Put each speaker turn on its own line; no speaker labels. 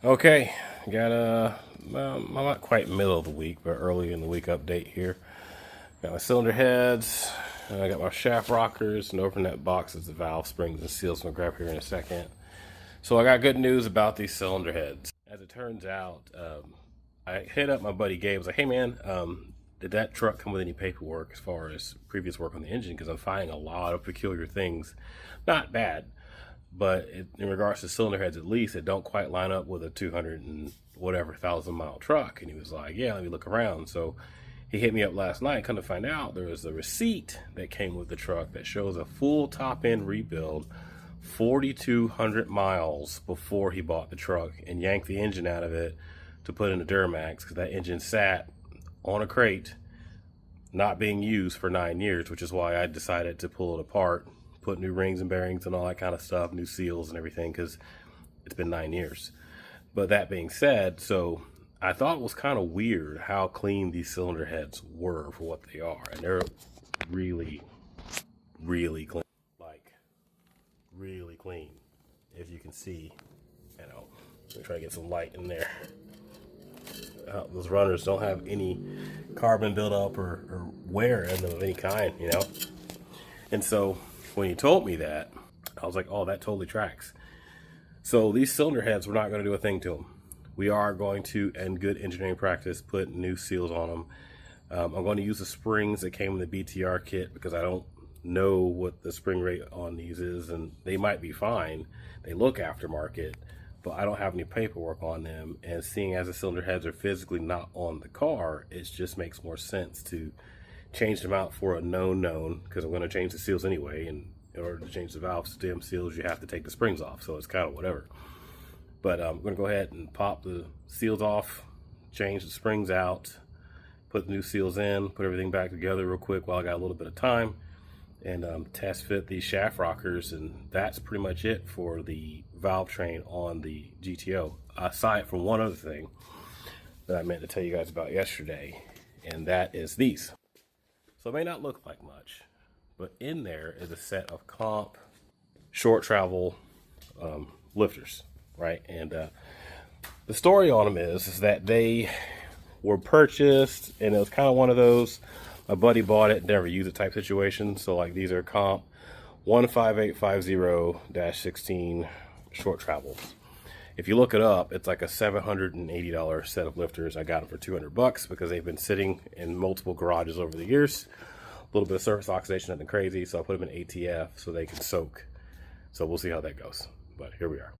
Okay, got I'm not quite middle of the week, but early in the week update here. Got my cylinder heads, and I got my shaft rockers, and over in that box is the valve springs and seals. I'm gonna grab here in a second. So I got good news about these cylinder heads. As it turns out, I hit up my buddy Gabe. I was like, "Hey man, did that truck come with any paperwork as far as previous work on the engine? Because I'm finding a lot of peculiar things. Not bad, but in regards to cylinder heads, at least it don't quite line up with a 200 and whatever thousand-mile truck." And he was like, "Yeah, let me look around." So he hit me up last night. Come to find out, there was a receipt that came with the truck that shows a full top-end rebuild, 4,200 miles before he bought the truck, and yanked the engine out of it to put in a Duramax because that engine sat on a crate not being used for 9 years, which is why I decided to pull it apart, put new rings and bearings and all that kind of stuff, new seals and everything, because it's been 9 years. But that being said, so I thought it was kind of weird how clean these cylinder heads were for what they are. And they're really, really clean. Like, really clean. If you can see, you know, let me try to get some light in there. Those runners don't have any carbon buildup or wear in them of any kind, you know. And so when he told me that, I was like, oh, that totally tracks. So these cylinder heads, we're not going to do a thing to them. We are going to, in good engineering practice, put new seals on them. I'm going to use the springs that came in the BTR kit because I don't know what the spring rate on these is, and they might be fine. They look aftermarket, but I don't have any paperwork on them. And seeing as the cylinder heads are physically not on the car, it just makes more sense to change them out for a known, because I'm going to change the seals anyway. And in order to change the valve stem seals, you have to take the springs off. So it's kind of whatever. But I'm going to go ahead and pop the seals off, change the springs out, put the new seals in, put everything back together real quick while I got a little bit of time, and test fit these shaft rockers. And that's pretty much it for the valve train on the GTO, aside from one other thing that I meant to tell you guys about yesterday, and that is these. So it may not look like much, but in there is a set of comp short travel lifters, right? And the story on them is that they were purchased, and it was kind of one of those, my buddy bought it, never used it type situation. So like, these are comp 15850-16 short travels. If you look it up, it's like a $780 set of lifters. I got them for $200 because they've been sitting in multiple garages over the years. A little bit of surface oxidation, nothing crazy. So I put them in ATF so they can soak. So we'll see how that goes. But here we are.